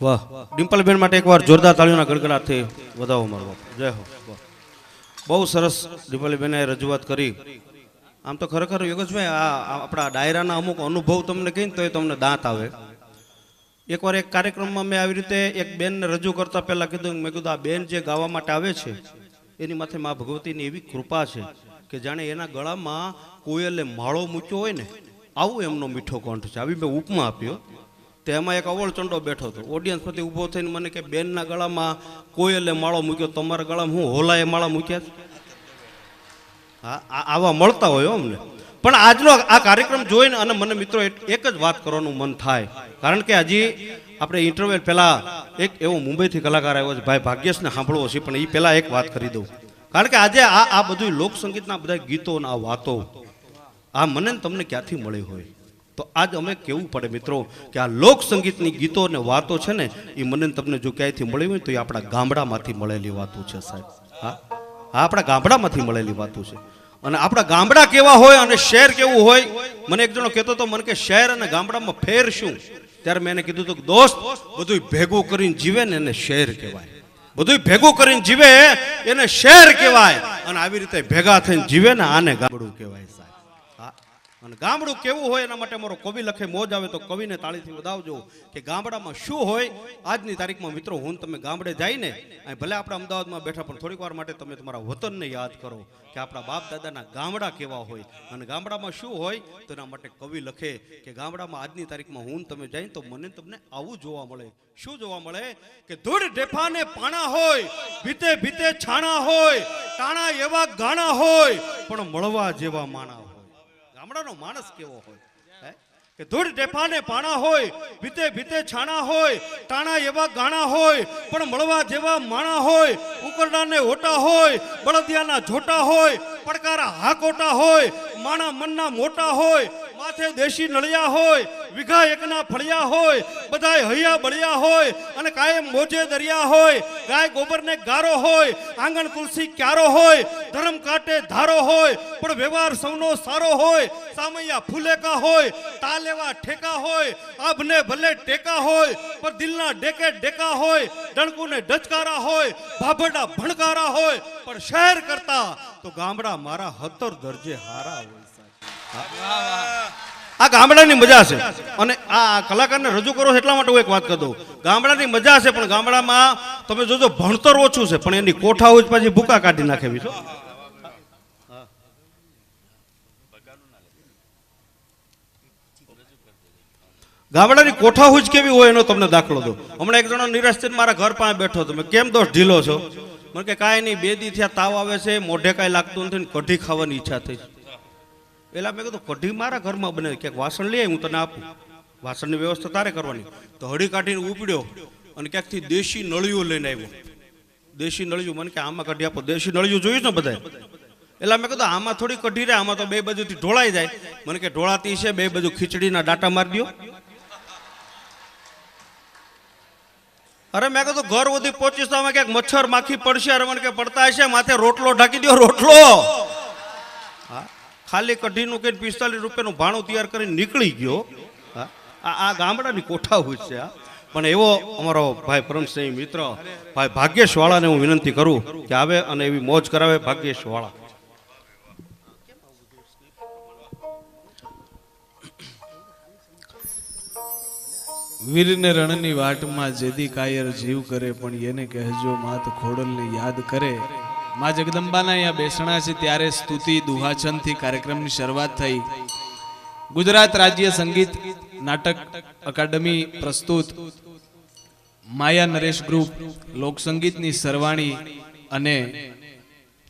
વાહ, ડિમ્પલબેન માટે એકવાર જોરદાર તાળીઓના ગડગડાટથી વધાવો મારો બાપ. જય હો. વાહ, બહુ સરસ ડિમ્પલબેને રજૂઆત કરી. આમ તો ખરેખર યોગેશભાઈ આ આપણા ડાયરાના અમુક અનુભવ તમને કહીને તો એ તમને દાંત આવે. એકવાર એક કાર્યક્રમમાં મેં આવી રીતે એક બેનને રજૂ કરતા પહેલા કીધું, મેં કીધું આ બેન જે ગાવા માટે આવે છે એની માથે મા ભગવતીની એવી કૃપા છે કે જાણે એના ગળામાં કોયલે માળો મૂક્યો હોય ને આવું એમનો મીઠો કંઠ છે. આવી મેં ઉપમા આપ્યો. તેમાં એક અવળ ચંડો બેઠો હતો. ઓડિયન્સ પરથી ઊભો થઈને મને કે બેનના ગળામાં કોયલે માળો મૂક્યો, તમારા ગળામાં હું હોલાએ માળા મૂક્યા? હા, આવા મળતા હોય અમને. પણ આજનો આ કાર્યક્રમ જોઈને અને મને મિત્રો એક જ વાત કરવાનું મન થાય, કારણ કે હજી આપણે ઇન્ટરવ્યુ પહેલા એક એવો મુંબઈથી કલાકાર આવ્યો છે, ભાઈ ભાગ્યેશને સાંભળવો છે, પણ એ પહેલા એક વાત કરી દઉં. કારણ કે આજે આ બધું લોકસંગીતના બધા ગીતો આ વાતો આ મને તમને ક્યાંથી મળી હોય તો આજ અમે કેવું પડે મિત્રો કે આ લોકસંગીતની ગીતો અને વાતો છે ને એ મને તમને જો ક્યાંયથી મળી હોય તો એ આપણા ગામડામાંથી મળેલી વાતો છે સાહેબ. હા, આપણા ગામડામાંથી મળેલી વાતો છે. અને આપણા ગામડા કેવા હોય અને શહેર કેવું હોય, મને એક જણો કહેતો હતો, મને કે શહેર અને ગામડામાં ફેર શું? ત્યારે મેં એને કીધું હતું કે દોસ્ત, બધું ભેગું કરીને જીવે ને એને શહેર કહેવાય. બધું ભેગું કરીને જીવે એને શહેર કહેવાય. અને આવી રીતે ભેગા થઈને જીવે ને આને ગામડું કહેવાય સાહેબ. હા, અને ગામડું કેવું હોય એના માટે મારો કવિ લખે મોજ આવે તો કવિને તાળીથી વધાવજો કે ગામડામાં શું હોય. આજની તારીખમાં મિત્રો હું તમે ગામડે જઈને ભલે આપણે અમદાવાદમાં બેઠા પણ થોડીક વાર માટે તમે તમારા વતનને યાદ કરો કે આપણા બાપ દાદાના ગામડા કેવા હોય અને ગામડામાં શું હોય. તો એના માટે કવિ લખે કે ગામડામાં આજની તારીખમાં હું તમે જાય તો મને તમને આવું જોવા મળે. શું જોવા મળે કે ધૂળ ઢેફાને પાણા હોય, ભીતે ભીતે છાણા હોય, ટાણા એવા ગાણા હોય, પણ મળવા જેવા માણા હોય. ગામડાનો માણસ કેવો હોય કે ધૂળ ઢેફાને પાણા હોય, ભીતે ભીતે છાણા હોય, ટાણા એવા ગાણા હોય, પણ મળવા જેવા માણા હોય. ઉકરડાને ઓટા હોય, બળદિયાના જોટા હોય, પડકારા હાકોટા હોય, માણા મનના મોટા હોય, માથે દેશી નળિયા હોય, વિઘા એકના ફળિયા હોય, બધાય હૈયા બળિયા હોય અને કાયમ મોજે દરિયા હોય. ગાય ગોબરને ગારો હોય, આંગણ તુલસી ક્યારો હોય, ધર્મ કાટે ધારો હોય, પણ વ્યવહાર સૌનો સારો હોય. સામૈયા ફૂલેકા હોય, તાલ એવા ઠેકા હોય, આભને ભલે ટેકા હોય, પણ દિલના ડેકે ડેકા હોય, ડણકુને ડચકારા હોય, ભાભડા ભણકારા હોય, પણ શહેર કરતા તો ગામડા મારા 17 દરજે હારા હોય. આ ગામડાની મજા છે. અને આ કલાકારને રજૂ કરો એટલા માટે હું એક વાત કરી દઉં, ગામડાની મજા છે પણ ગામડામાં તમે જોજો ભણતર ઓછું છે પણ એની કોઠા હોય પછી ભૂકા કાઢી નાખેવી છો. ગામડાની કોઠા હુજ કેવી હોય એનો તમને દાખલો દો. હમણાં એક જણો નિરાશ થઈને મારા ઘર પાસે બેઠો હતો. મેં કેમ દોસ્ત ઢીલો છો? મને કે કાંઈ નહીં, 2 દી થયા તાવ આવે છે, મોઢે કાંઈ લાગતું નથી, કઢી ખાવાની ઈચ્છા થઈ. પેલા મેં કીધું કઢી મારા ઘરમાં બને, ક્યાંક વાસણ લઈ હું તને આપું, વાસણની વ્યવસ્થા તારે કરવાની. તો હળી કાઢીને ઉપડ્યો અને ક્યાંકથી દેશી નળિયું લઈને આવ્યો. દેશી નળિયું, મને કે આમાં કઢી આપો. દેશી નળિયું જોયું ને બધા. એટલે મેં કીધું આમાં થોડી કઢી રહે, આમાં તો 2 બાજુથી ઢોળાઈ જાય. મને કે ઢોળાતી છે, 2 બાજુ ખીચડીના ડાટા મારી દો. અરે મેં કીધું ઘર સુધી પહોંચીશ તો આમાં ક્યાંક મચ્છર માખી પડશે. અરે મને કે પડતા હશે, માથે રોટલો ઢાંકી દો, રોટલો. હા, ખાલી કઢીનું કે 45 રૂપિયાનું ભાણું તૈયાર કરીને નીકળી ગયો. આ ગામડાની કોઠા હોય છે. પણ એવો અમારો ભાઈ પરમસિંહ મિત્ર ભાઈ ભાગ્યેશ વાળાને હું વિનંતી કરું કે આવે અને એવી મોજ કરાવે. ભાગ્યેશ વાળા વીરને રણની વાટમાં જેદી કાયર જીવ કરે, પણ એને કહેજો માત ખોડલને યાદ કરે. માં જગદંબાના અહીંયા બેસણા છે ત્યારે સ્તુતિ દુહાછંદથી કાર્યક્રમની શરૂઆત થઈ. ગુજરાત રાજ્ય સંગીત નાટક અકાદમી પ્રસ્તુત માયા નરેશ ગ્રુપ લોકસંગીતની સરવાણી અને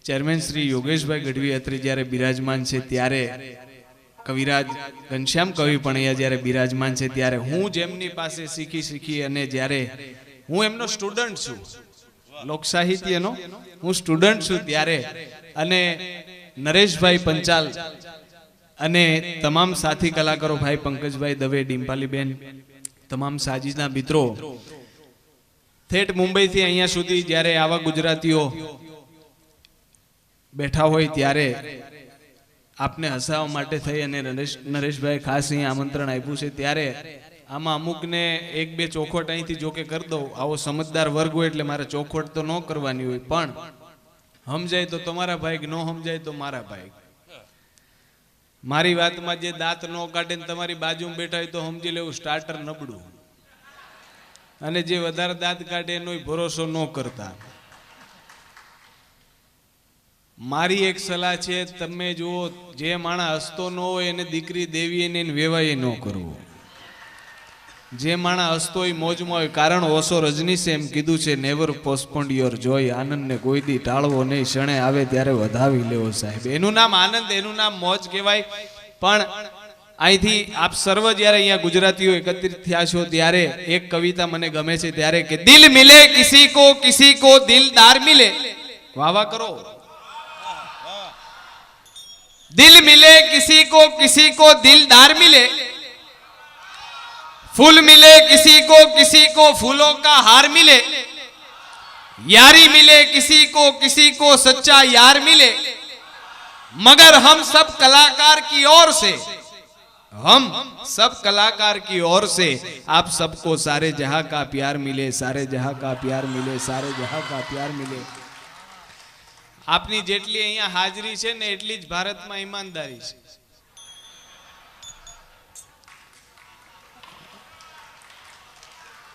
ચેરમેન શ્રી યોગેશભાઈ ગઢવી અત્રે જ્યારે બિરાજમાન છે ત્યારે કવિરાજ ઘનશ્યામ કવિ પણ અહીંયા જ્યારે બિરાજમાન છે ત્યારે હું જેમની પાસે શીખી અને જ્યારે હું એમનો સ્ટુડન્ટ છું, લોક સાહિત્યનો હું સ્ટુડન્ટ છું ત્યારે, અને નરેશભાઈ પંચાલ અને તમામ સાથી કલાકારો ભાઈ પંકજભાઈ દવે, ડિમ્પાલીબેન, તમામ સાજીના મિત્રો થેટ મુંબઈથી અહીંયા સુધી જ્યારે આવા ગુજરાતીઓ બેઠા હોય ત્યારે આપને હસાવવા માટે થઈ અને નરેશભાઈ ખાસ અહીં આમંત્રણ આપ્યું છે ત્યારે આમાં અમુકને એક બે ચોખવટ અહીંથી જોકે કરી દઉં, આવો સમજદાર વર્ગ હોય એટલે મારે ચોખવટ તો ન કરવાની હોય, પણ સમજાય તો તમારા ભાઈ, ન સમજાય તો મારા ભાઈ. મારી વાતમાં જે દાંત ન કાઢે ને તમારી બાજુમાં બેઠા હોય તો સમજી લેવું સ્ટાર્ટર નબળું, અને જે વધારે દાંત કાઢે એનો ભરોસો ન કરતા. મારી એક સલાહ છે, તમે જુઓ, જે માણસ હસતો ન હોય એને દીકરી દેવી એને વેવાય ન કરવું. જે માણસ હસતો હોય મોજમાં હોય, કારણ ઓશો રજનીશે એમ કીધું છે, નેવર પોસ્ટપોન્ડ યોર જોય, આનંદને કોઈ દી ટાળવો નહીં, ક્ષણે આવે ત્યારે વધાવી લેવો સાહેબ. એનું નામ આનંદ, એનું નામ મોજ કહેવાય. પણ અહીંથી આપ સર્વ જ્યારે અહીંયા ગુજરાતીઓ એકત્રિત થયા છો ત્યારે એક કવિતા મને ગમે છે, ત્યારે કે દિલ મિલે કિસી કો દિલદાર મિલે, વાવા કરો. दिल मिले किसी को दिलदार मिले, फूल मिले किसी को फूलों का हार मिले, यारी मिले किसी को सच्चा यार मिले, मगर हम सब कलाकार की ओर से आप सबको सारे जहां का प्यार मिले, सारे जहां का प्यार मिले, सारे जहां का प्यार मिले. આપની જેટલી અહીંયા હાજરી છે ને એટલી જ ભારતમાં ઈમાનદારી છે.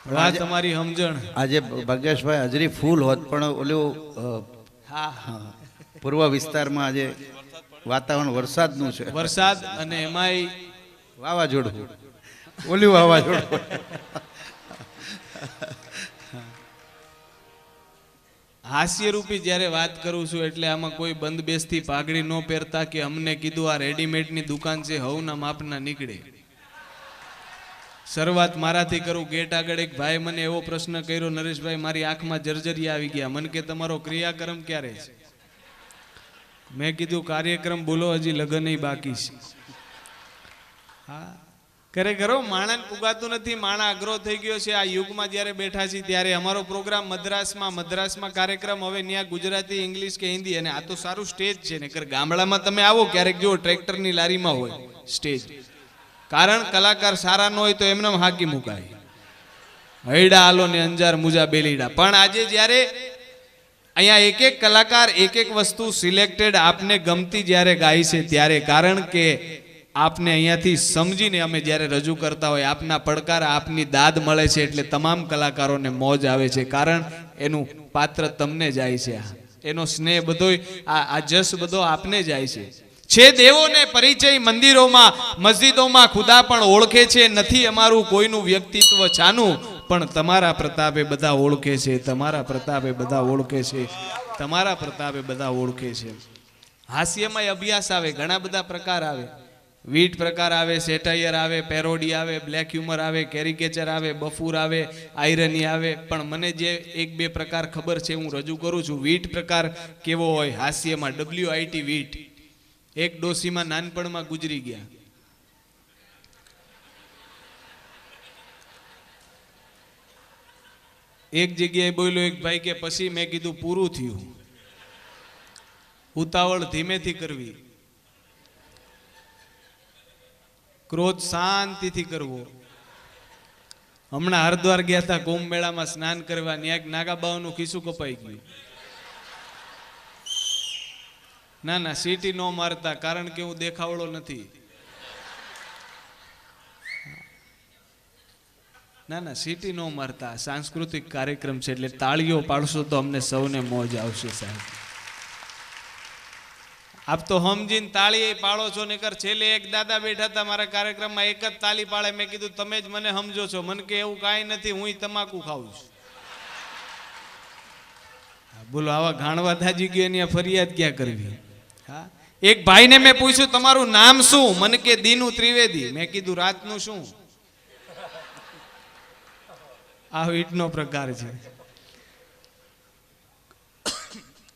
વાત તમારી સમજણ. આજે ભાગ્યેશભાઈ હાજરી ફૂલ હોત, પણ ઓલું હા, પૂર્વ વિસ્તારમાં આજે વાતાવરણ વરસાદનું છે, વરસાદ અને એમાંય વાવાઝોડું, ઓલું વાવાઝોડું. હાસ્યરૂપી જ્યારે વાત કરું છું એટલે આમાં કોઈ બંધબેસથી પાઘડી ન પહેરતા કે અમને કીધું આ રેડીમેડની દુકાન છે હવના માપના નીકળે. શરૂઆત મારાથી કરું. ગેટ આગળ એક ભાઈ મને એવો પ્રશ્ન કર્યો, નરેશભાઈ મારી આંખમાં જર્જરી આવી ગયા, મને કે તમારો ક્રિયાક્રમ ક્યારે છે? મેં કીધું કાર્યક્રમ બોલો, હજી લગ્ન બાકી છે. હા, ખરેખર માણસ પુગાતું નથી, માણા અઘરો થઈ ગયો છે. આ યુગમાં જ્યારે બેઠા છીએ ત્યારે અમારો પ્રોગ્રામ મદ્રાસમાં કાર્યક્રમ, હવે ત્યાં ગુજરાતી, ઇંગ્લિશ કે હિન્દી, અને આ તો સારું સ્ટેજ છે. નકર ગામડામાં તમે આવો ક્યારેક જો ટ્રેક્ટરની લારીમાં હોય સ્ટેજ, કારણ કલાકાર સારા ન હોય તો એમને હાકી મુકાય, હૈડા આલો ને અંજાર મુજા બેલીડા. પણ આજે જ્યારે અહીંયા એક એક કલાકાર એક એક વસ્તુ સિલેક્ટેડ આપને ગમતી જ્યારે ગાય છે ત્યારે, કારણ કે આપને અહીંયાથી સમજીને અમે જ્યારે રજૂ કરતા હોય, આપના પડકાર, આપની દાદ મળે છે એટલે તમામ કલાકારોને મોજ આવે છે, કારણ એનું પાત્ર તમને જાય છે, એનો સ્નેહ બધોય આ જસ બધો આપને જાય છે. છે દેવોને પરિચય મંદિરોમાં મસ્જિદોમાં, ખુદા પણ ઓળખે છે, નથી અમારું કોઈનું વ્યક્તિત્વ છાનું, પણ તમારા પ્રતાપે બધા ઓળખે છે, તમારા પ્રતાપે બધા ઓળખે છે, તમારા પ્રતાપે બધા ઓળખે છે. હાસ્યમય અભ્યાસ આવે, ઘણા બધા પ્રકાર આવે, વીટ પ્રકાર આવે, સેટાયર આવે, પેરોડી આવે, બ્લેક હ્યુમર આવે, કેરિકેચર આવે, બફૂર આવે, આયરની આવે. પણ મને જે એક બે પ્રકાર ખબર છે હું રજૂ કરું છું. વીટ પ્રકાર કેવો હોય હાસ્યમાં? WIT વીટ. એક ડોસીમાં નાનપણમાં ગુજરી ગયા. એક જગ્યાએ બોલ્યો એક ભાઈ કે પછી મેં કીધું પૂરું થયું, ઉતાવળ ધીમેથી કરવી, ક્રોધ શાંતિથી કરવો. હમણાં હરદ્વાર ગયા હતા કુંભ મેળામાં સ્નાન કરવા, ન્યાક નાગાબાઓનું ખિસ્સું કપાઈ ગયું. ના સીટી ન મારતા, કારણ કે હું દેખાવડો નથી. ના સીટી ન મારતા, સાંસ્કૃતિક કાર્યક્રમ છે એટલે તાળીઓ પાડશો તો અમને સૌને મોજ આવશે સાહેબ. આપ તો સમજીને તાળી પાડો છો, નકર છેલ્લે એક દાદા બેઠા હતા મારા કાર્યક્રમમાં, એક જ તાળી પાડે. મેં કીધું તમે જ મને સમજો છો. મને કે એવું કાંઈ નથી, હું તમાકુ ખાઉં છું. બોલો, આવા ઘાણવા દાજી ગયો એની ફરિયાદ ક્યાં કરવી? હા, એક ભાઈને મેં પૂછ્યું તમારું નામ શું? મને કે દીનુ ત્રિવેદી. મેં કીધું રાતનું શું? આ ઈટનો પ્રકાર છે.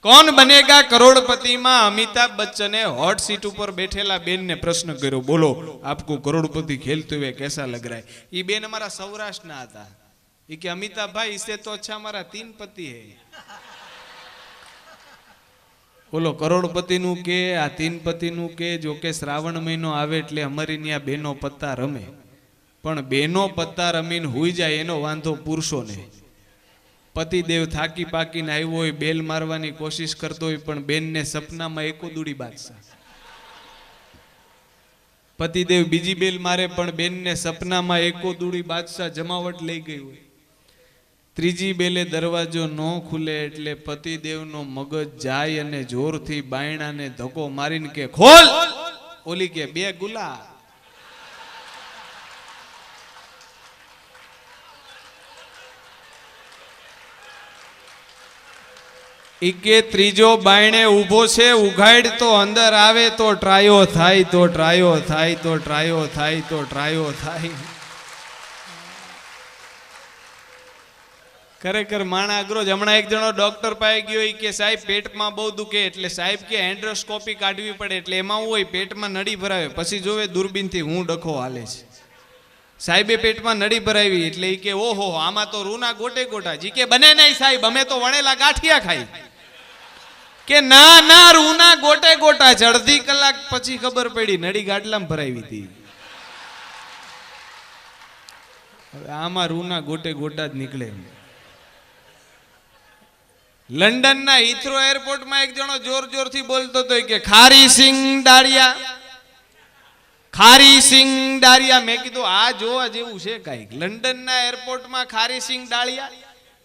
કોણ બનેગા કરોડપતિમાં અમિતાભ બચ્ચને હોટ સીટ ઉપર બેઠેલા બેનને પ્રશ્ન કર્યો, બોલો આપકો કરોડપતિ ખેલते हुए कैसा लग रहा है? ये બેન અમારા સૌરાષ્ટ્રના હતા. એ કે અમિતાભ ભાઈ इससे तो अच्छा हमारा 3 पति है. બોલો, કરોડપતિનું કે આ 3 પતિનું કે, જો કે શ્રાવણ મહિનો આવે એટલે અમારી ત્યાં બેનો પત્તા રમે. પણ બેનો પત્તા રમીને હુઈ જાય એનો વાંધો પુરુષોને. પતિદેવ થાકી પાકીને આવ્યો હોય, બેલ મારવાની કોશિશ કરતો હોય, પણ બેનને સપનામાં એકો દૂડી બાદશાહ. પતિદેવ બીજી બેલ મારે પણ બેનને સપનામાં એકો દૂડી બાદશાહ જમાવટ લઈ ગઈ હોય. ત્રીજી બેલે દરવાજો ન ખુલે એટલે પતિદેવનો મગજ જાય અને જોરથી બાયણાને ધક્કો મારીને કે ખોલ. ઓલી કે બે ગુલા. ઈ કે ત્રીજો બાયણે ઊભો છે, ઉઘાડ તો અંદર આવે તો ટ્રાયો થાય, તો ટ્રાયો થાય, તો ટ્રાયો થાય, તો ટ્રાયો થાય. ખરેખર માણા અઘરો જ. હમણાં એક જણો ડોક્ટર પાસે ગયો, ઈ કે સાહેબ પેટમાં બહુ દુખે, એટલે સાહેબ કે એન્ડ્રોસ્કોપી કાઢવી પડે. એટલે એમાં હું હોય, પેટમાં નળી ભરાવે, પછી જોવે દૂરબીનથી હું ડખો હાલે છે. સાહેબે પેટમાં નળી ભરાવી એટલે ઈ કે ઓહો આમાં તો રૂના ગોટે ગોટા. જી કે બને નહીં સાહેબ, અમે તો વણેલા ગાંઠિયા ખાઈ. કે ના ના, રૂના ગોટે ગોટા. અડધી કલાક પછી ખબર પડી નળી ગાડલામાં ભરાવી હતી. આમાં રૂના ગોટે ગોટા જ નીકળે. લંડનના હિથ્રો એરપોર્ટમાં એક જણો જોર જોરથી બોલતો હતો કે ખારી સિંગ ડાળિયા, ખારી સિંગ ડાળિયા. મેં કીધું આ જોવા જેવું છે કાંઈક. લંડનના એરપોર્ટમાં ખારી સિંગ ડાળિયા.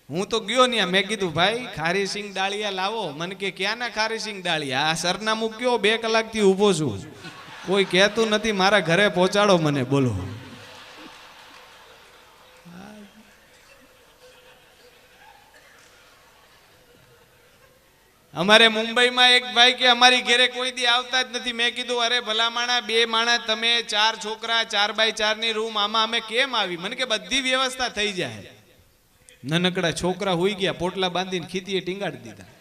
હું તો ગયો ને, મેં કીધું ભાઈ ખારી સિંગ ડાળિયા લાવો. મને કે ક્યાંના ખારી સિંગ ડાળિયા? આ સરનામું કયો? 2 કલાકથી ઊભો છું, કોઈ કહેતું નથી, મારા ઘરે પહોંચાડો મને. બોલો. અમારે મુંબઈમાં એક ભાઈ કે અમારી ઘરે કોઈ દી આવતા જ નથી. મેં કીધું અરે ભલા માણા, 2 માણા તમે, 4 છોકરા, 4x4 ની રૂમ, આમાં અમે કેમ આવી? મને કે બધી વ્યવસ્થા થઈ જાય. નાનકડા છોકરા હુઈ ગયા, પોટલા બાંધીને ખીતીએ ટીંગાડી દીધા.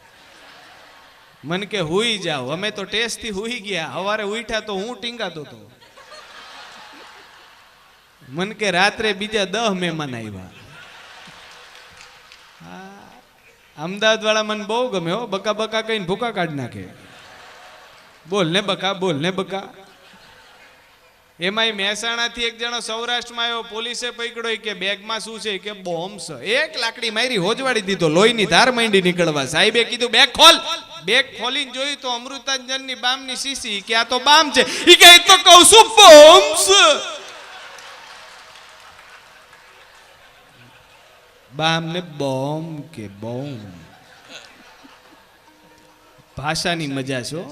મને કે હુઈ જાઓ. અમે તો ટેસ્ટ થી હુઈ ગયા, સવારે ઉઠ્યા તો હું ટીંગાતો હતો. મને કે રાત્રે બીજા 10 મહેમાન આવ્યા. અમદાવાદ વાળા મને બહુ ગમે હો, બકા બકા કહીને ભૂકા કાઢી નાખે. બોલ ને બકા, બોલ ને બકા. એમાં મહેસાણાથી એક જણો સૌરાષ્ટ્રમાં આવ્યો, પોલીસે પકડ્યો કે બેગમાં શું છે? કે બોમ્બ છે. એક લાકડી મારી, હોજવાડી દીધો, લોહીની ધાર માંડી નીકળવા. સાહેબે કીધું બેગ ખોલ. બેગ ખોલીને જોયું તો અમૃતાંજનની બામની શીશી. કે આ તો બામ છે. ઈ કે તો કહું છું બોમ્બ છે. બામ ને બોમ્બ કે બોમ્બ. ભાષાની મજા છો.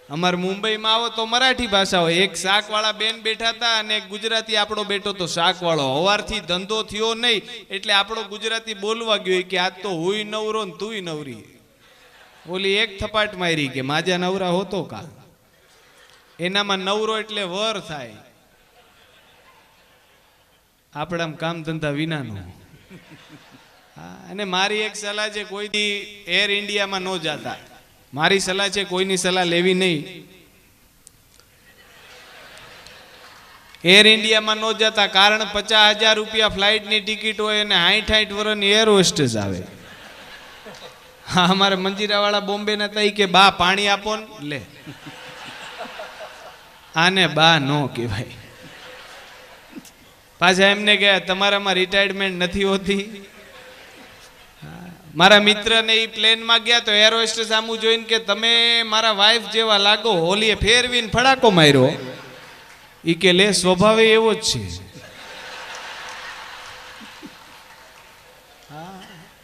અમાર મુંબઈમાં આવો તો મરાઠી ભાષા હોય. એક શાક વાળા બેન બેઠા હતા અને એક ગુજરાતી આપણો બેઠો તો શાક વાળો. હવારથી ધંધો થયો નહીં એટલે આપણો ગુજરાતી બોલવા ગયો કે આજ તો હુંય નવરો ને તુંય નવરી. ઓલી એક થપાટ મારી કે માજા નવરા હોતો કા. એનામાં નવરો એટલે વર થાય, આપણામાં કામ ધંધા વિનાનો. અને મારી એક સલાહ છે, કોઈ દી એર ઇન્ડિયામાં ન જાતા. મારી સલાહ છે, કોઈની સલાહ લેવી નહીં. એર ઇન્ડિયામાં ન જતા, કારણ 50,000 રૂપિયા ફ્લાઇટની ટિકિટ હોય અને 60-60 વર્ષની એર હોસ્ટેસ આવે. હા, અમારે મંજીરાવાળા બોમ્બે ના હતા, કે બા પાણી આપો ને લે. આને બા નો કહેવાય. પાછા એમને કે તમારામાં રિટાયરમેન્ટ નથી હોતી. મારા મિત્રને એ પ્લેનમાં ગયા તો એર હોસ્ટેસ સામું જોઈને કે તમે મારા વાઈફ જેવા લાગો. હોલીએ ફેરવીને ફડાકો માર્યો. ઈ કે લે સ્વભાવે એવો જ છે.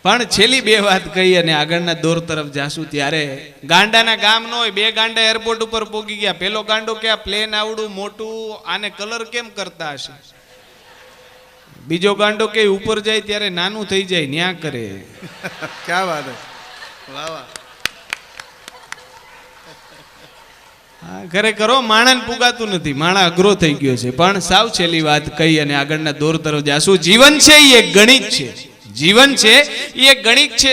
પણ છેલ્લી 2 વાત કહી અને આગળના દોર તરફ જાશું. ત્યારે ગાંડાના ગામ ન હોય, 2 ગાંડા એરપોર્ટ ઉપર પોગી ગયા. પેલો ગાંડો કે આ પ્લેન આવડું મોટું, આને કલર કેમ કરતા હશે? બીજો ગાંડો કે ઉપર જાય ત્યારે નાનું થઈ જાય, ન્યા કરે. ક્યાં વાત હે, વાહ વાહ. હા, ખરેખર માણસ પુગાતું નથી, માણા અઘરો થઈ ગયો છે. પણ સાવ છેલ્લી વાત કહી અને આગળના દોર તરફ જાશું. જીવન છે એ એક ગણિત છે. જીવન છે એ એક ગણિત છે.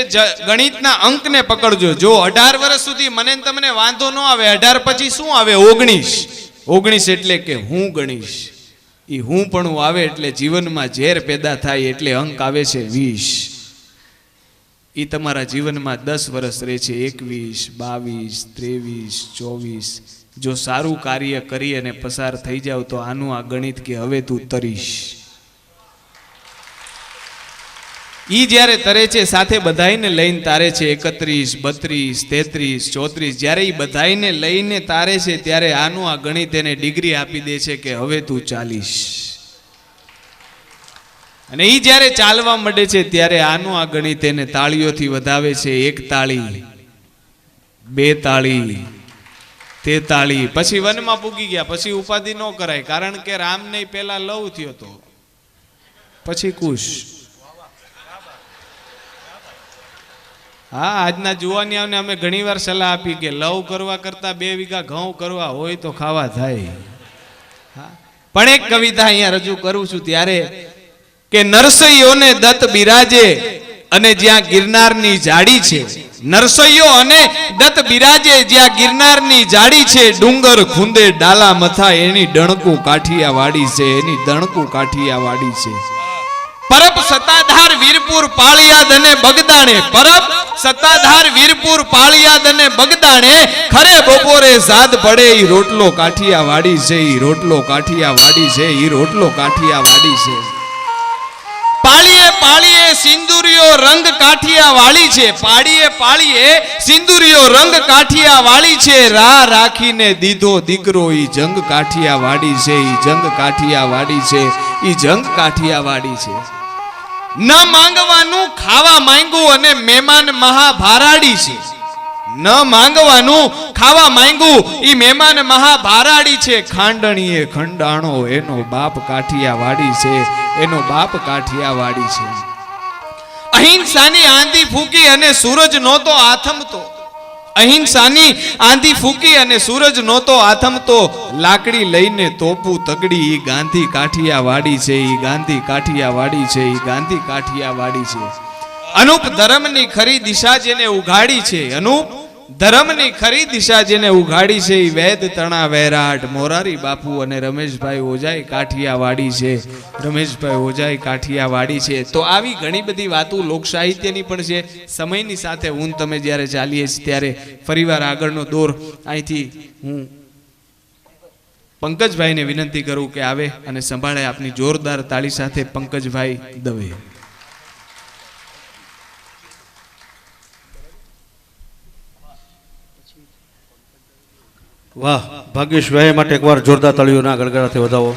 ગણિતના અંકને પકડજો. જો 18 વર્ષ સુધી મને તમને વાંધો ન આવે, 18 પછી શું આવે? 19 એટલે કે હું ગણીશ. એ હું પણ આવે એટલે જીવનમાં ઝેર પેદા થાય એટલે અંક આવે છે 20. એ તમારા જીવનમાં 10 વર્ષ રહે છે. 21, 22, 23, 24, જો સારું કાર્ય કરી અને પસાર થઈ જાવ તો આનું આ ગણિત કે હવે તું તરીશ. ઈ જ્યારે તરે છે સાથે બધાઈને લઈને તારે છે 31, 32, 33, 34. જ્યારે ઈ બધાઈને લઈને તારે છે ત્યારે આનું આ ગણિત એને ડિગ્રી આપી દે છે કે હવે તું ચાલીશ. અને ઈ જ્યારે ચાલવા માંડે છે ત્યારે આનું આ ગણિત એને તાળીઓથી વધાવે છે. 1 તાળી, 2 તાળી, 3 તાળી. પછી વનમાં પૂગી ગયા. પછી ઉપાધિ ન કરાય, કારણ કે રામને પેલા લવ થયો હતો, પછી કુશ. હા, આજના જુવાનિયાઓને અમે ઘણીવાર સલાહ આપી કે લવ કરવા કરતા 2 વીઘા ઘઉં કરવા હોય તો ખાવા થાય. પણ એક કવિતા અહીંયા રજૂ કરું છું ત્યારે કે નરસૈયોને દત્ત બિરાજે અને જ્યાં ગિરનારની જાડી છે, નરસૈયો અને દત્ત બિરાજે જ્યાં ગિરનારની જાડી છે, ડુંગર ખૂંદે ડાલા મથા એની ડણકું કાઠિયાવાડી છે, એની ડણકું કાઠિયાવાડી છે. પરબ સત્તાધાર વીરપુર પાળિયાદ અને બગદાણે, પરબ સત્તાધાર વીરપુર પાળિયાદ અને બગદાણે, ખરે બપોરે સાદ પડે ઈ રોટલો કાઠિયાવાડી છે, ઈ રોટલો કાઠિયાવાડી છે, ઈ રોટલો કાઠિયાવાડી છે. પાળીએ પાળીએ સિંદુરિયો રંગ કાઠિયાવાડી છે, પાળીએ પાળીએ સિંદુરિયો રંગ કાઠિયાવાડી છે. રાહ રાખીને દીધો દીકરો ઈ જંગ કાઠિયાવાડી છે, ઈ જંગ કાઠિયાવાડી છે, ઈ જંગ કાઠિયાવાડી છે. ન માંગવાનું ખાવા માંગ્યું અને મહેમાન મહાભારાડી છે, ન માંગવાનું ખાવા માંગ્યું ઈ મહેમાન મહાભારાડી છે. ખાંડણીએ ખંડાણો એનો બાપ કાઠિયાવાડી છે, એનો બાપ કાઠિયાવાડી છે. અહિંસાની આંધી ફૂકી અને સૂરજ નહોતો આથમતો, અહિંસાની આંધી ફૂકી અને સૂરજ નહોતો આથમતો, લાકડી લઈને તોપું તગડી ઈ ગાંધી કાઠિયાવાડી છે, ઈ ગાંધી કાઠિયાવાડી છે, ઈ ગાંધી કાઠિયાવાડી છે. અનુપ ધર્મની ખરી દિશા જેને ઉઘાડી છે, અનુપ ધર્મની ખરી દિશા જેને ઉઘાડી છે, ઈ વેદ તણા વૈરાટ મોરારી બાપુ અને રમેશભાઈ ઓજાઈ કાઠિયાવાડી છે, રમેશભાઈ ઓજાઈ કાઠિયાવાડી છે. તો આવી ઘણી બધી વાતો લોક સાહિત્યની પણ છે. સમયની સાથે હું તમે જ્યારે ચાલીએ છીએ ત્યારે ફરીવાર આગળનો દોર અહીંથી હું પંકજભાઈને વિનંતી કરું કે આવે અને સંભાળે. આપની જોરદાર તાળી સાથે પંકજભાઈ દવે. વાહ, ભાગ્યેશભાઈ માટે એકવાર જોરદાર તાળીઓના ગડગડાથી વધાવો.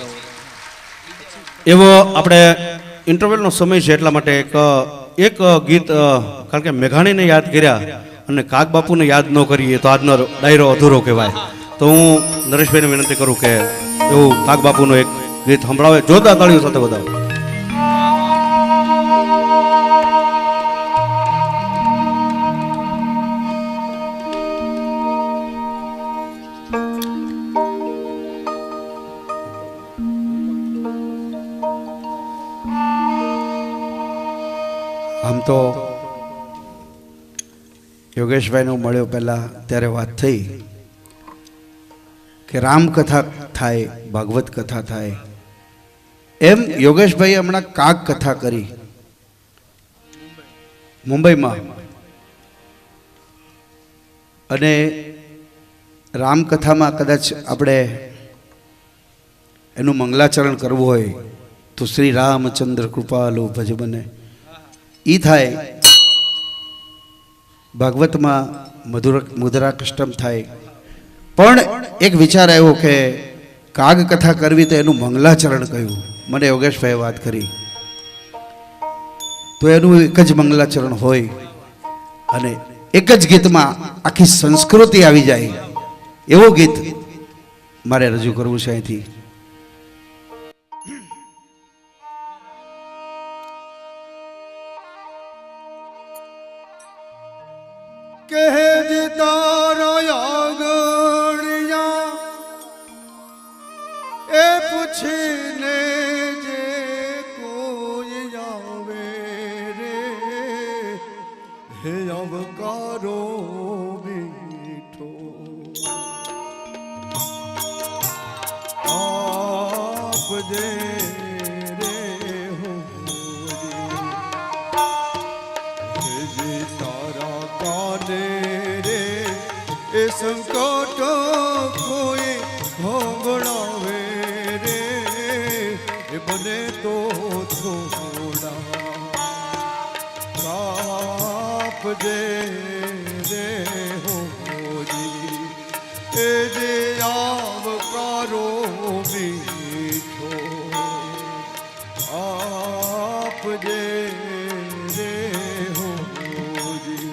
એવો આપણે ઇન્ટરવલનો સમય છે એટલા માટે એક ગીત, કારણ કે મેઘાણીને યાદ કર્યા અને કાગ બાપુને યાદ ન કરીએ તો આજનો ડાયરો અધૂરો કહેવાય. તો હું નરેશભાઈને વિનંતી કરું કે એવું કાગ બાપુનું એક ગીત સંભળાવે. જોરદાર તાળીઓ સાથે વધાવો. આમ તો યોગેશભાઈનો મળ્યો પહેલાં ત્યારે વાત થઈ કે રામકથા થાય, ભાગવત કથા થાય. એમ યોગેશભાઈ હમણાં કાગ કથા કરી મુંબઈમાં, અને રામકથામાં કદાચ આપણે એનું મંગલાચરણ કરવું હોય તો શ્રી રામચંદ્ર કૃપાલુ ભજ બને ઈ થાય. ભાગવતમાં મુદ્રાષ્ટમ થાય. પણ એક વિચાર આવ્યો કે કાગ કથા કરવી તો એનું મંગલાચરણ કયું. મને યોગેશભાઈએ વાત કરી તો એનું એક જ મંગલાચરણ હોય અને એક જ ગીતમાં આખી સંસ્કૃતિ આવી જાય એવું ગીત મારે રજૂ કરવું છે અહીંથી. કહેજ તારા આગળિયા એ પૂછીને જે કોઈ આવે રે, હે આવકારો મીઠો આપજે રે હોજી, તારા કાને રે એ સંકટ કોઈ આપજે રે હોજી એ જે આવકારો મીઠો આપજે રે હોજી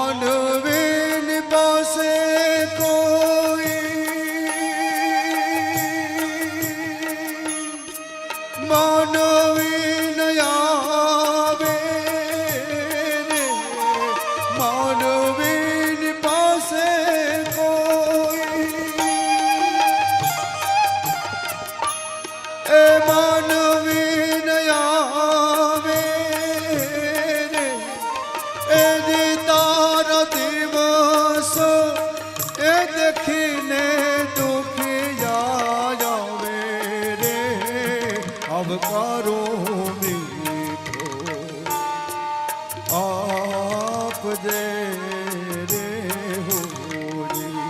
માનવીન પાસે કોઈ માનવી ન આવે રે માનવીન પાસે કોઈ એ માનવી ન આવે રે એ તારા દિવસ એ દેખીને દુખિયા આવે રે આવકારો મીઠો આપજે રે હોજી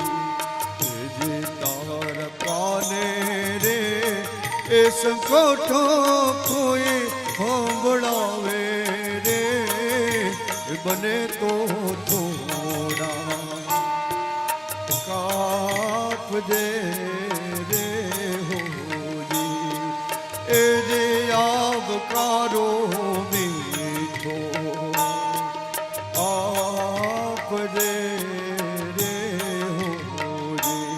જે તારા કાને રે એ સંકોઠો કોઈ સાંભળાવે રે બને તો થોડા કાપજે રે હોજી એ જે આવકારો મીઠો આપજે રે હોજી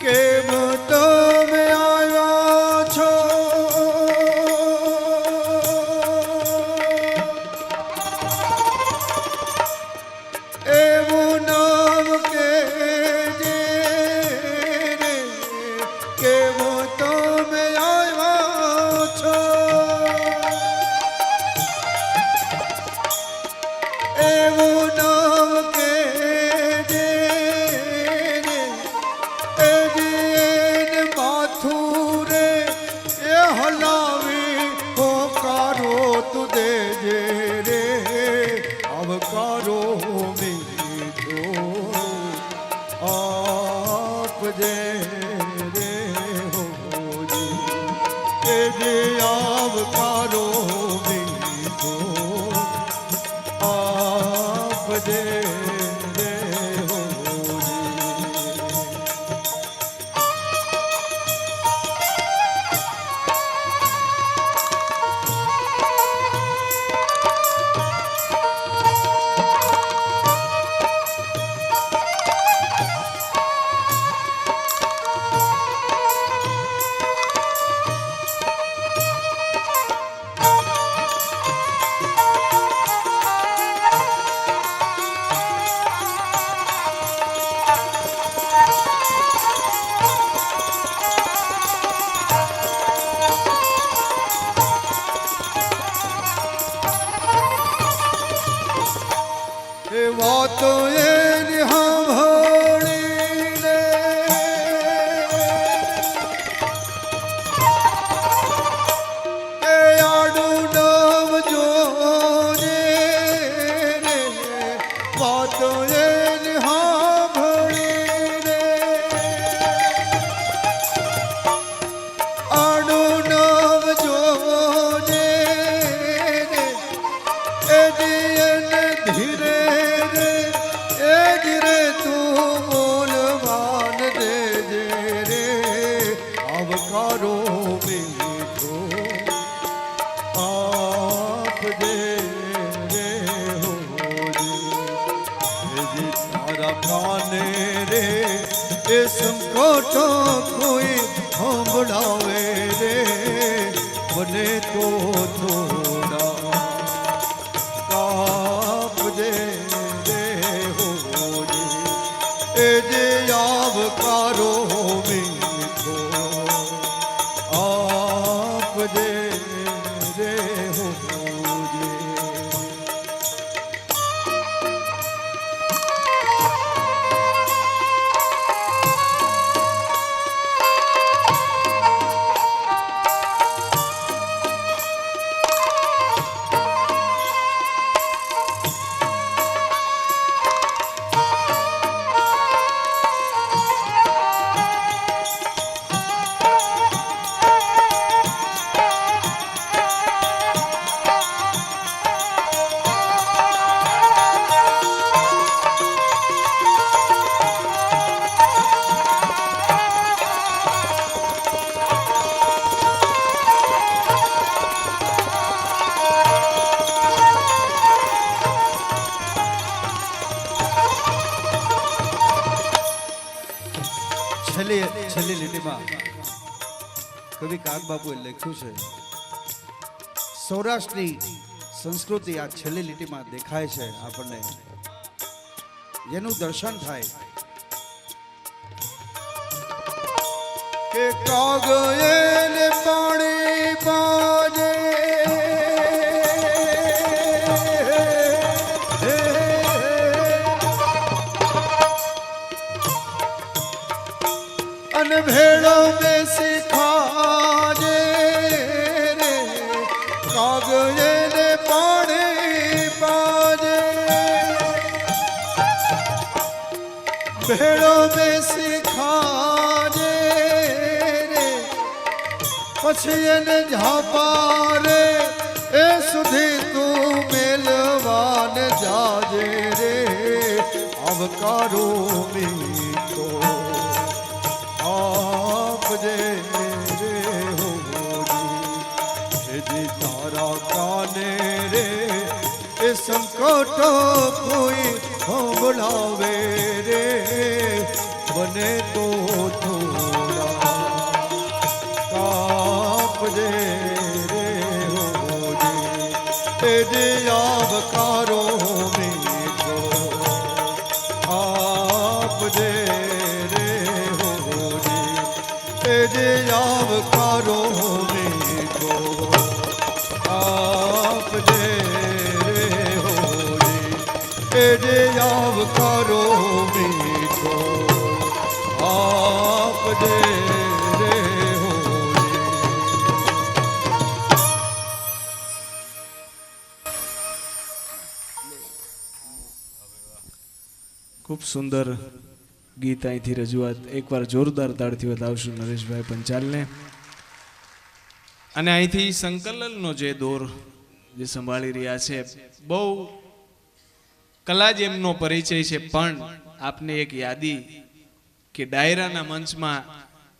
કેમ તમે આવ્યા છો એવું નામ કેજે રે કેમ તમે આવ્યા છો એવું નામ કેજે માથું રે એ હલાવી હોકારો તું દેજે રે આવકારો મીઠો આપજે રે હોજી એ જે આવકારો મીઠો આપજે રે હોજી આવકારો મીઠો આપજે રે હોજી તારા કાને રે એ સંકટ કોઈ સંભળાવે રે બને તો થોડા કાપજે રે હોજી એ જે આવકારો મીઠો આપજે રે હોજી છેલ્લી લીટીમાં કવિ કાગબાપુએ લખ્યું છે સૌરાષ્ટ્રની સંસ્કૃતિ આ છેલ્લી લીટીમાં દેખાય છે આપણને જેનું દર્શન થાય કે કાગયે પાણી બાજે અને ભેળો બેસી ખાજે રે કાગયે પાણી બાજે ભેળો બેસી ખાજે રે પછી એને ઝાપા રે એ સુધી તું મેલવાને જાજે રે આવકારો મીઠો આપજે રે હોજી તારા કાને રે એ સંકટ કોઈ સંભળાવે રે બને તો થોડા કાપજે રે હોજી એ જે આવકારો મીઠો આપજે જે આવકારો મીઠો આપજે રે હોજી એ જે આવકારો મીઠો આપજે રે હોજી ખૂબ સુંદર ગીત અહીંથી રજૂઆત એકવાર જોરદાર તાળથી વધાવશું નરેશભાઈ પંચાલને. અને અહીંથી સંકલનનો જે દોર જે સંભાળી રહ્યા છે બહુ કલા જ એમનો પરિચય છે. પણ આપને એક યાદી કે ડાયરાના મંચમાં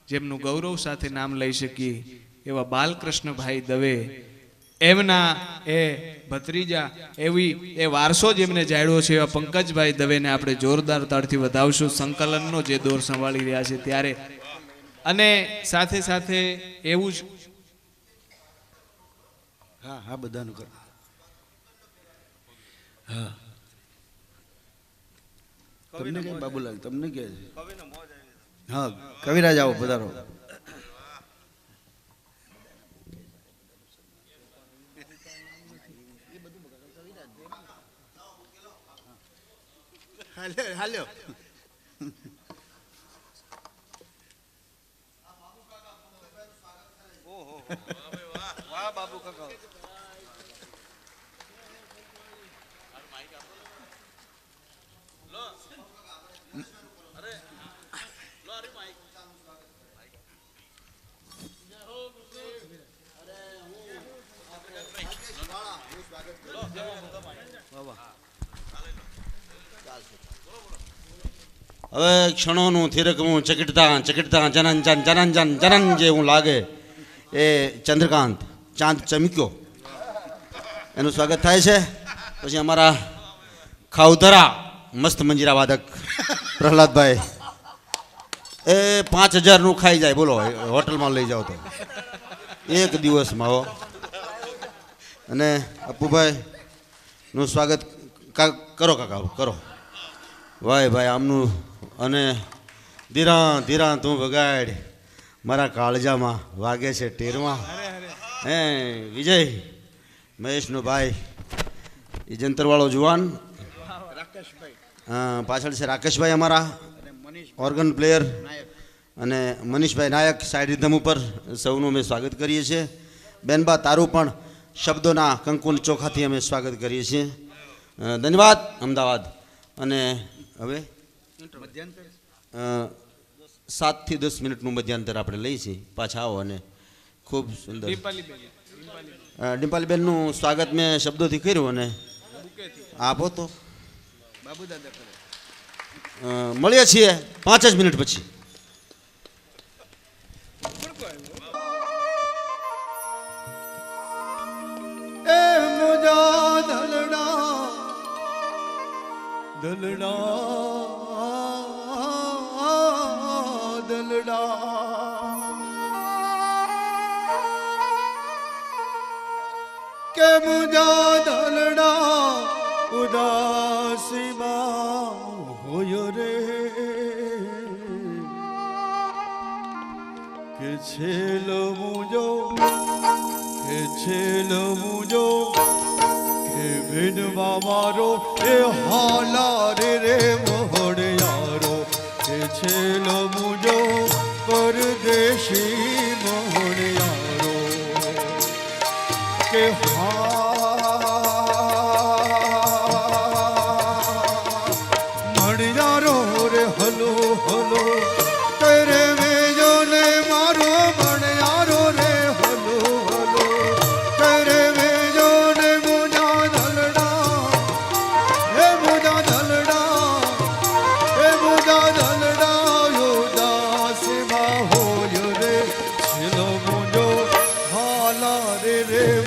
જેમનું ગૌરવ સાથે નામ લઈ શકીએ એવા બાલકૃષ્ણભાઈ દવે એમના એ ભત્રીજા એવી એ વારસો જેમને જાળ્યો છે એવા પંકજભાઈ દવેને આપણે જોરદાર તાળથી વધાવશું સંકલનનો જે દોર સંભાળી રહ્યા છે ત્યારે. અને સાથે સાથે એવું જ હા હા બધાનું કર હા તમને કે બાબુલાલ તમને કે હા કવિરાજ આવો પધારો. હાલ્યો વાહ બાબુ કાકા હવે ક્ષણોનું થીરકવું ચકીટતા ચકીટતા જનન જન જનન જન જનન જેવું લાગે એ ચંદ્રકાંત ચાંદ ચમક્યો એનું સ્વાગત થાય છે. પછી અમારા ખાઉધરા મસ્ત મંજીરા વાદક પ્રહલાદભાઈ એ 5,000નું ખાઈ જાય બોલો હોટલમાં લઈ જાઓ તો એક દિવસમાં હો. અને અપ્પુભાઈનું સ્વાગત કરો કાકા કરો. ભાઈ ભાઈ આમનું અને ધીરા ધીરા તું વગાડ મારા કાળજામાં વાગે છે ટેરમાં. હે વિજય મહેશનો ભાઈ એ જંતરવાળો જુવાન પાછળ છે રાકેશભાઈ અમારા ઓર્ગન પ્લેયર અને મનીષભાઈ નાયક સાઈડ રિધમ ઉપર સૌનું અમે સ્વાગત કરીએ છીએ. બેનબા તારું પણ શબ્દોના કંકુન ચોખાથી અમે સ્વાગત કરીએ છીએ. ધન્યવાદ અમદાવાદ. અને હવે 7 થી 10 મિનિટનું મધ્યાંતર આપણે લઈએ છીએ. પાછા આવો અને ખૂબ સુંદર ડિમ્પાલીબેનનું સ્વાગત મેં શબ્દોથી કર્યું અને આપો તો મળીએ છીએ 5 જ મિનિટ પછી. એ મુજા દલડા દલડા દલડા કે મુજા દલડા ઉદાસીમાં હોય રે કે છેલ્લો મુજો કે વિનવા મારો એ હાલારે રે મોહણિયારો કે છેલ્લો મુજો પરદેશી મોહણિયારો કે મણિયારો રે હલો હલો કરે મેજો ને મારો મણિયારો રે હલો હલો કરે મેજો ને મુજા દલડા હે મુજા દલડા હે મુજા દલડા ઉદાસીમાં હોય રે છેલ્લો મુજો હાલા રે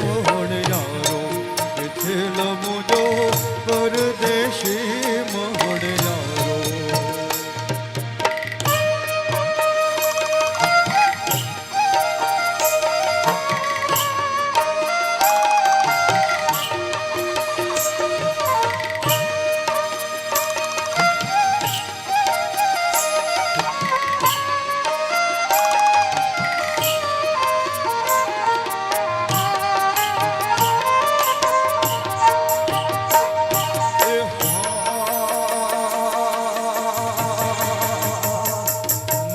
મોહણિયારો કે છેલ્લો મુજો પરદેશી મોહણિયારો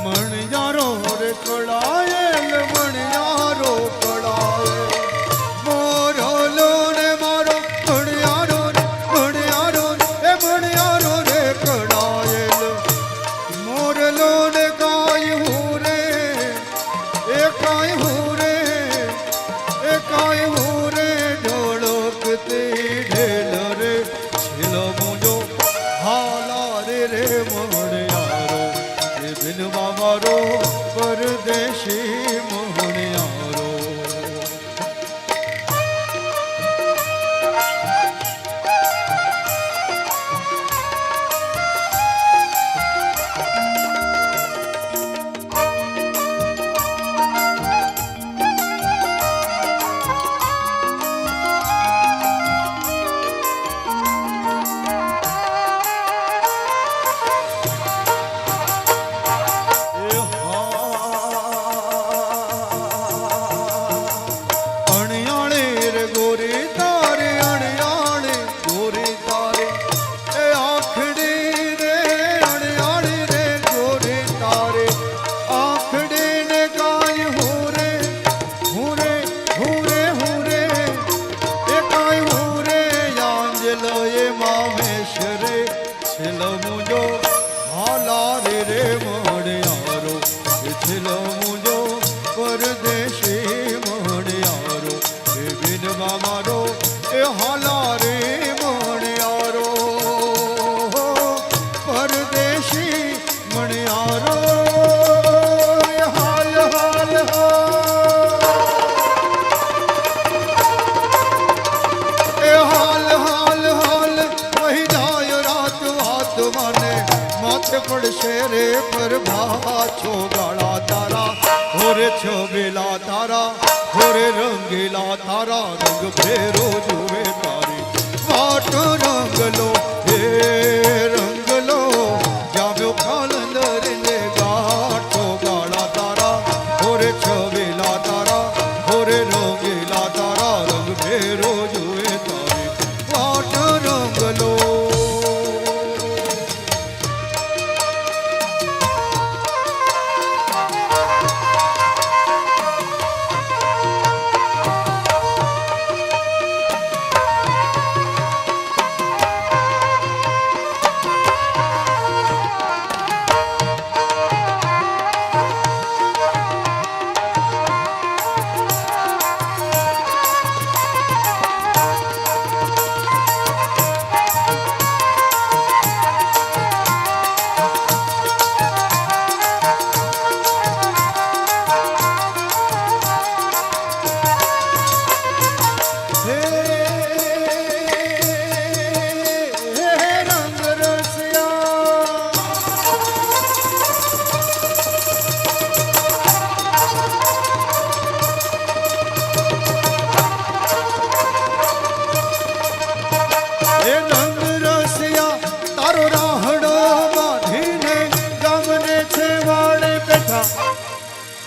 મણિયારો રે કળાયેલ મણિયારો કળાયેલ મોરલો ને મારો મણિયારો રે એ મણિયારો રે કળાયેલ મોરલો ને કાય હું રે એ કાય હું રે એ કાય હું રે ઢોળકતી ઢેલ રે છેલ્લો મુજો હાલા રે મોહણિયારો એ બિનવા મારો પરદેશી મોહણિયારો એ હા પડશે રે પરભા છો ગાળા તારા હોરે છબેલા તારા હોરે રંગેલા તારા રંગ ફેરો જુએ તારી વાટ રંગલો હે રંગલો જામ્યો કાલંદર ને ગાંઠો ગાળા તારા હોરે છબેલા તારા હોરે રંગેલા તારા રંગ ફેરો જુએ તારી વાટ રંગલો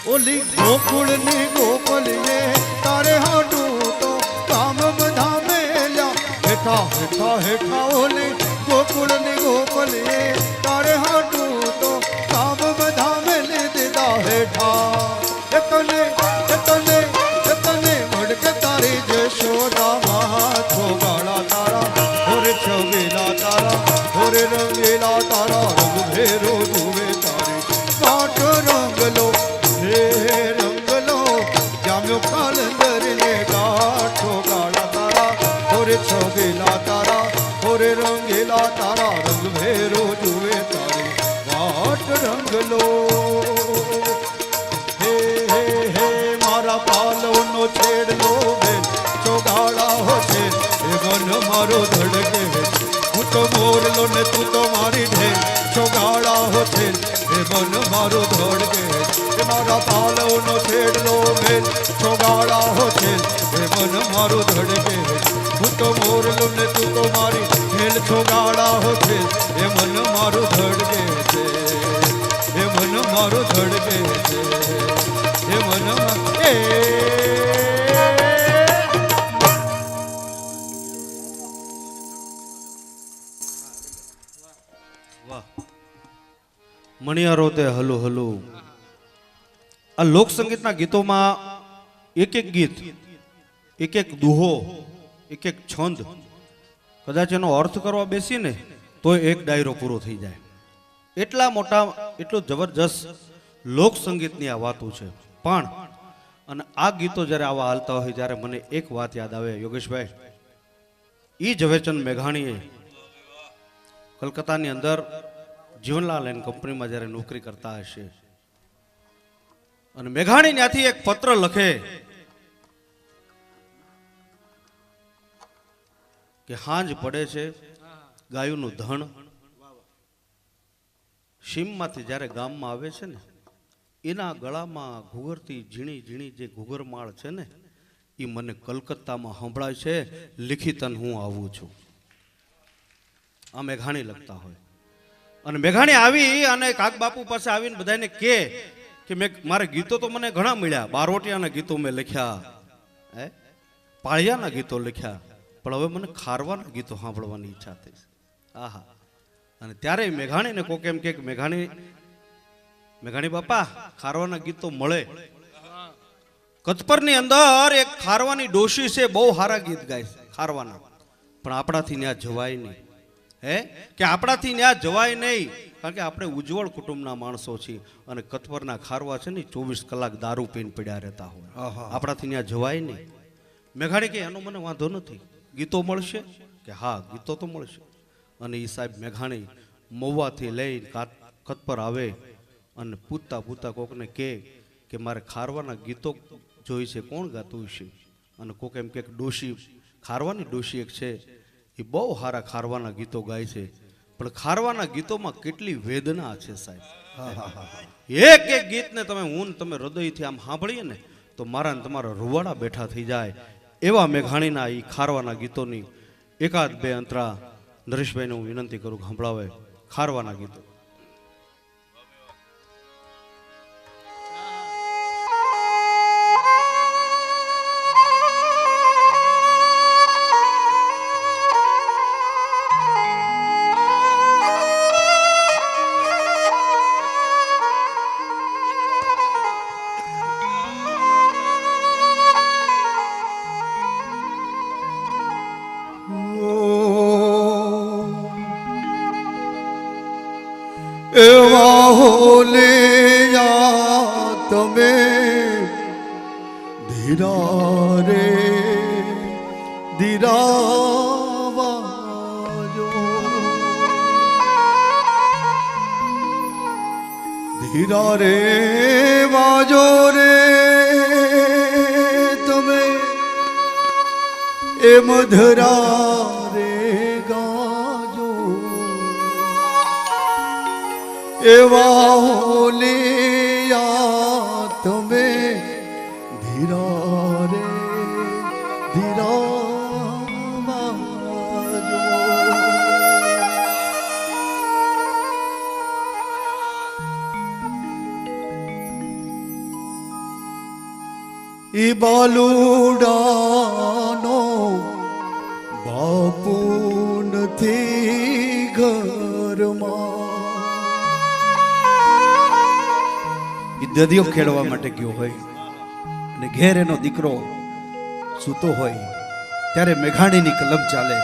ઓલી ગોકુળની ગોપલીએ તારે હાટું તો કામ બધા મેલ્યા હેઠા હેઠા હેઠા ઓલી ગોકુળની ગોપલીએ તારે હાટું તો કામ બધા મેલી દીધા હેઠા તને તને તને વડકે તારી જશોદા માથો ગાળા તારા હોરે છબેલા તારા હોરે રંગેલા તારા રંગ ભેરો જુએ તારી કાટ રંગલો હે રંગલો જામ્યો કાલંદર ને ગાંઠો ગાળા તારા હોરે છબેલા તારા હોરે રંગેલા તારા રંગ ભેરો જુએ તારી વાટ રંગલો હે હે હે મારા પાલવનો છેડલો બેન ચોગાળા હો છે એ મન મારો ધડકે હું તો મોરલો ને તું તો મારી ઢેર ચોગાળા હો છે એ મન મારો ધડકે એ મારા પાલવનો છેડલો બેન ચોગાળા હો છે એ મન મારો ધડકે હું તો મોરલો ને તું તો મારી ઢેલ ચોગાળા હો છે એ મન મારો ધડકે છે એ મન મારો ધડકે છે એ મન વાહ મણિયારો તે હલુ હલુ આ લોક સંગીતના ગીતોમાં એક એક ગીત એક એક દુહો એક એક છંદ કદાચ એનો અર્થ કરવા બેસીને તો એક ડાયરો પૂરો થઈ જાય એટલા મોટા એટલું જબરજસ્ત લોક સંગીતની આ વાતો છે પણ અને આ ગીતો જ્યારે આવા હાલતા હોય ત્યારે મને એક વાત યાદ આવે યોગેશભાઈ ઈ ઝવેરચંદ મેઘાણીએ કલકત્તાની અંદર જીવનલાલ એન્ડ કંપનીમાં જ્યારે નોકરી કરતા હશે અને મેઘાણી ત્યાંથી એક પત્ર લખે કે હાંજ પડે છે ગાયુંનું ધણ સીમમાંથી જ્યારે ગામમાં આવે છે ને એના ગળામાં ઘૂઘરતી ઝીણી ઝીણી જે ઘૂઘરમાળ છે ને એ મને કલકત્તામાં સંભળાય છે લિખિતન હું આવું છું આ મેઘાણી લખતા હોય અને મેઘાણી આવી અને કાક બાપુ પાસે આવીને બધાને કે મેં મારે ગીતો તો મને ઘણા મળ્યા બારોટિયાના ગીતો મેં લખ્યા હે પાળિયાના ગીતો લખ્યા પણ હવે મને ખારવાના ગીતો સાંભળવાની ઈચ્છા થઈ આહા અને ત્યારે મેઘાણીને કોક એમ કે મેઘાણી બાપા ખારવાના ગીતો મળે કચપરની અંદર એક ખારવાની ડોશી છે બહુ સારા ગીત ગાય ખારવાના પણ આપણાથી ત્યાં જવાય નહીં હે કે આપણાથી ત્યાં જવાય નહીં કારણ કે આપણે ઉજ્જવળ કુટુંબના માણસો છીએ અને કચપરના ખારવા છે ને 24 કલાક દારૂ પીને પડ્યા રહેતા હોય આપણાથી ત્યાં જવાય નહીં મેઘાણી કે એનો મને વાંધો નથી ગીતો મળશે કે હા ગીતો તો મળશે અને એ સાહેબ મેઘાણી મહુવાથી લઈને કતપર આવે અને પૂછતા કોકને કે મારે ખારવાના ગીતો જોઈ છે કોણ ગાતું છે અને કોક એમ કે ડોશી ખારવાની ડોશી એક છે એ બહુ સારા ખારવાના ગીતો ગાય છે પણ ખારવાના ગીતોમાં કેટલી વેદના છે સાહેબ. હા હા હા હા. એક એક ગીતને તમે હૃદયથી આમ સાંભળીએ ને તો મારા ને તમારા રૂવાડા બેઠા થઈ જાય એવા મેઘાણીના ઈ ખારવાના ગીતોની એકાદ બે અંતરા નરેશભાઈને હું વિનંતી કરું કે સંભળાવે ખારવાના ગીતો. એવા હોલિયા તમે ધીરા રે ધીરાવાજો ધીરા રે વાજો રે તમે એ મધરા રે ગાજો એવા હોલિયા તમે ધીરા રે ધીરાવાજો ઈ બાલુડાનો બાપુ નથી ઘરમાં એ દધિયો ખેડવા માટે ગયો હોય અને ઘેર એનો દીકરો સૂતો હોય ત્યારે મેઘાણીની કલમ ચાલે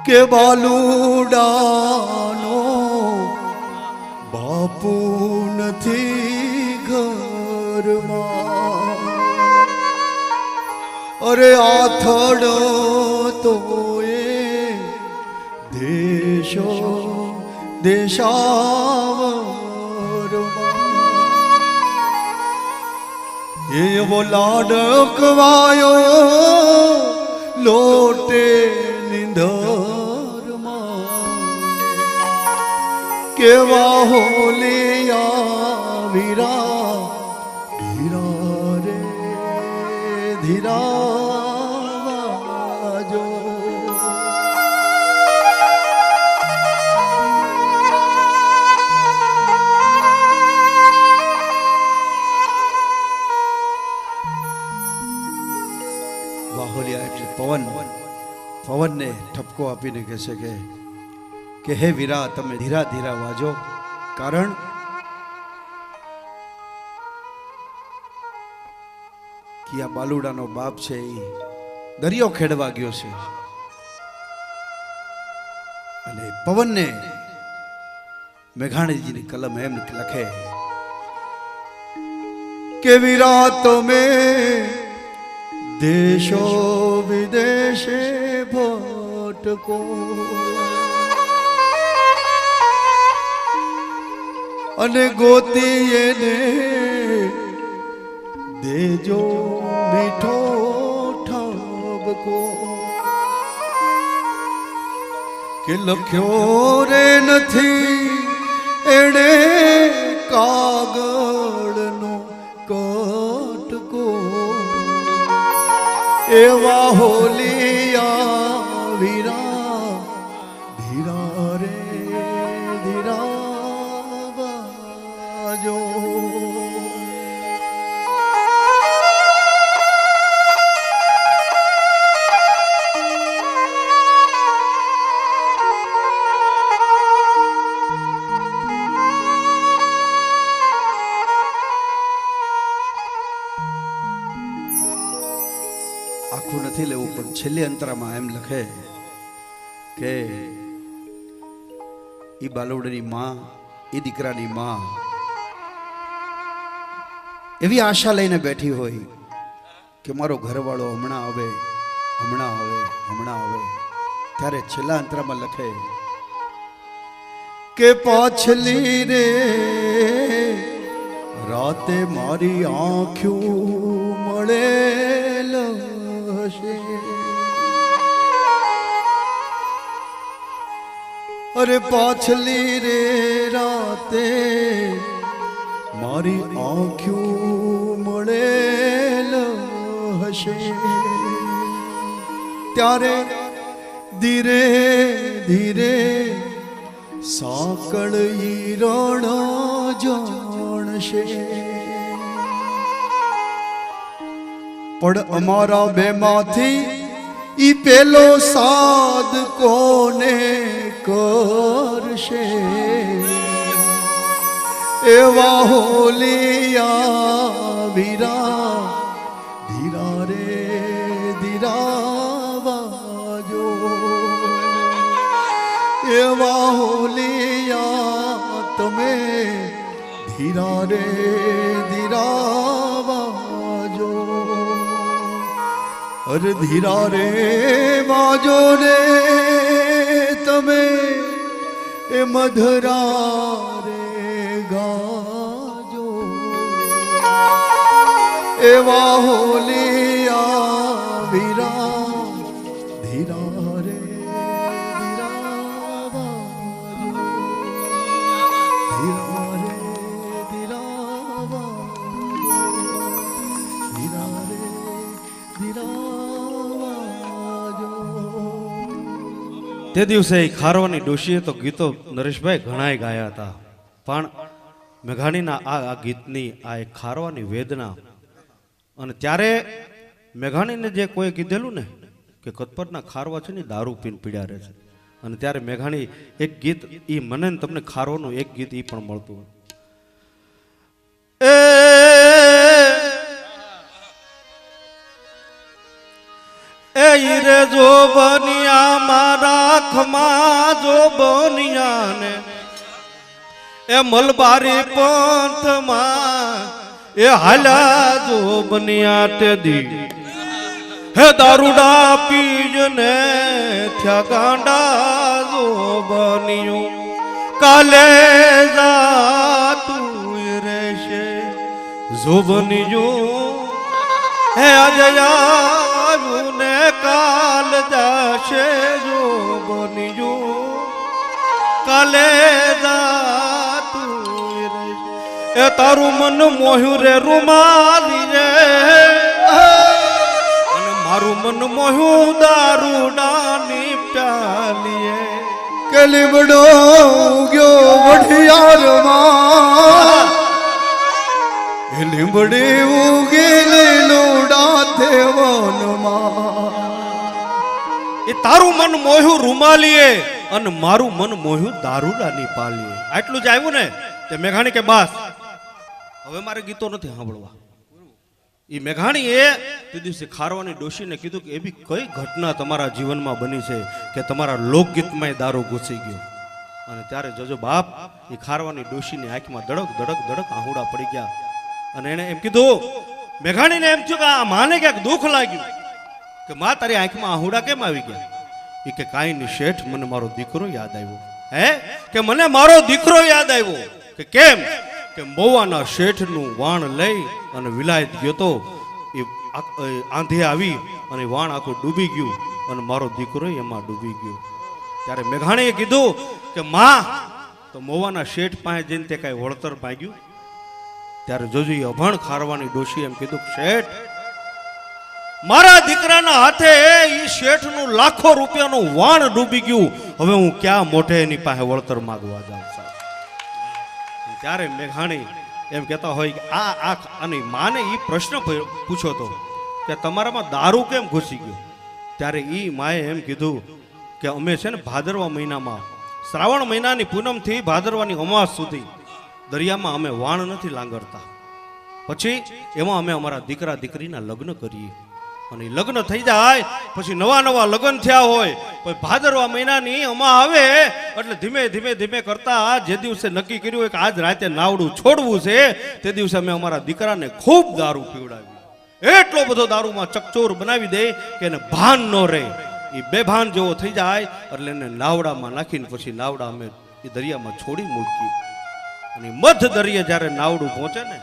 કે બાલુડાનો બાપુ નથી ઘરમાં અરે આથડ તો એ દેશો દેશાવરમાં એવો લાડકવાયો લોટે નિંદરમાં કેવા હોલિયા વીરા ધીરા રે ધીરાવાજો વાહોલિયા એટલે પવન પવનને ઠપકો આપીને કહે છે કે હે વીરા તમે ધીરા ધીરા વાજો કારણ કે આ બાલુડાનો બાપ છે એ દરિયો ખેડવા ગયો છે અને પવનને મેઘાણીજીની કલમ એમ લખે કે વીરા તમે દેશો વિદેશે ભટકો અને ગોતી એને દેજો મીઠો ઠબકો કે લખ્યો રે નથી એણે કાગળનો કટકો એવા હોલિયા વીરા ધીરા રે ધીરાવાજો આખું નથી લેવું પણ છેલ્લી અંતરામાં એમ લખે કે ઈ બાલુડાની માં એ દીકરાની માં એવી આશા લઈને બેઠી હોય કે મારો ઘરવાળો હમણાં આવે હમણાં આવે હમણાં આવે ત્યારે છેલ્લા અંતરામાં લખે કે પાછલી રે રાતે મારી આંખ્યું મળેલ હશે અરે પાછલી રે રાતે મારી આંખ્યું મળેલ હશે ત્યારે ધીરે ધીરે સાંકળ ઈ રણ જાણશે પણ અમારા બેમાંથી ઈ પેલો સાદ કોને કરશે એવા હોલિયા વીરા ધીરા રે ધીરા વાજો એવા હોલિયા તમે ધીરા રે ધીરા વાજો અરે ધીરા રે વાજો રે તમે એ મધરા રે ગાજો એવા હોલિયા વીરા ધીરા રે ધીરા વાજો ધીરા રે ધીરા વાજો ધીરા રે ધીરા વાજો તે દિવસે ખારવાની ડોશીએ તો ગીતો નરેશભાઈ ઘણાય ગાયા હતા, પણ મેઘાણીના આ ગીતની આ એક ખારવાની વેદના. અને ત્યારે મેઘાણીને જે કોઈ કીધેલું ને કે કતપરના ખારવા છે ને દારૂ પીને પીડ્યા રહે છે, અને ત્યારે મેઘાણી એક ગીત ઈ મને ને તમને ખારવાનું એક ગીત ઈ પણ મળતું. એ રે જો બનિયા મારા ખમા જો બનિયા ને એ મલબારી પંથમાં એ હાલા જો બનિયા તે દી હે દારૂડા પીજ ને થયા ગાંડા જો બનિયું કાલે જાતું રહેશે જો બનિયું હે અજયા ને કાલ જાશે જો બનિયું કાલે જાતું એ તારું મન મોહ્યું રે રૂમાલી રે અને મારું મન મોહ્યું દારૂડાની પ્યાલીએ કે લીમડો ગયો વઢિયારમાં એ લીમડી ઉગેલી લોડા દેવનમાં એ તારું મન મોહ્યું રૂમાલીએ અને મારું મન મોહ્યું દારૂડાની પાલીએ. આટલું જ આવ્યું ને તે મેઘાણી કે બાસ હવે મારે ગીતો નથી સાંભળવા. એ મેઘાણી એ તે દિવસે ખારવાની ડોશીને કીધું કે એવી કઈ ઘટના તમારા જીવનમાં બની છે કે તમારા લોકગીતમાં દારૂ ઘૂસી ગયો. અને ત્યારે જોજો બાપ એ ખારવાની ડોશીની આંખમાં ધડક ધડક ધડક આહુડા પડી ગયા. અને એને એમ કીધું, મેઘાણીને એમ થયું કે આ માને ક્યાંક દુઃખ લાગ્યું કે માં તારી આંખમાં આહુડા કેમ આવી ગયા. એ કે કાંઈ નહીં શેઠ, મને મારો દીકરો યાદ આવ્યો. હે કે મને મારો દીકરો યાદ આવ્યો. કે કેમ કે મોવાના શેઠનું વાણ લઈ અને વિલાયત ગયો તો એ આંધી આવી અને વાણ આખું ડૂબી ગયું અને મારો દીકરો એમાં ડૂબી ગયો. ત્યારે મેઘાણીએ કીધું કે માં તો મોવાના શેઠ પાસે જઈને તે કાંઈ વળતર માંગ્યું. ત્યારે જોજો એ અભણ ખારવાની ડોશી એમ કીધું, શેઠ મારા દીકરાના હાથે એ શેઠનું લાખો રૂપિયાનું વાણ ડૂબી ગયું, હવે હું ક્યાં મોઢે એની પાસે વળતર માંગવા જાઉં સાહેબ. ત્યારે મેઘાણી એમ કહેતા હોય કે આ અને માને એ પ્રશ્ન પૂછ્યો હતો કે તમારામાં દારૂ કેમ ઘૂસી ગયો. ત્યારે એ માએ એમ કીધું કે અમે છે ને ભાદરવા મહિનામાં શ્રાવણ મહિનાની પૂનમથી ભાદરવાની અમાસ સુધી દરિયામાં અમે વાણ નથી લાંગરતા, પછી એમાં અમે અમારા દીકરા દીકરીના લગ્ન કરીએ. અને લગ્ન થઈ જાય પછી નવા લગ્ન થયા હોય, પછી ભાદરવા મહિનાની અમા આવે એટલે ધીમે ધીમે ધીમે કરતા જે દિવસે નક્કી કર્યું હોય કે આજ રાતે નાવડું છોડવું છે, તે દિવસે અમે અમારા દીકરાને ખૂબ દારૂ પીવડાવ્યું. એટલો બધો દારૂમાં ચકચોર બનાવી દે કે એને ભાન ન રહે. એ બેભાન જેવો થઈ જાય એટલે એને નાવડામાં નાખીને પછી નાવડા અમે એ દરિયામાં છોડી મૂકી. અને મધ દરિયે જ્યારે નાવડું પહોંચે ને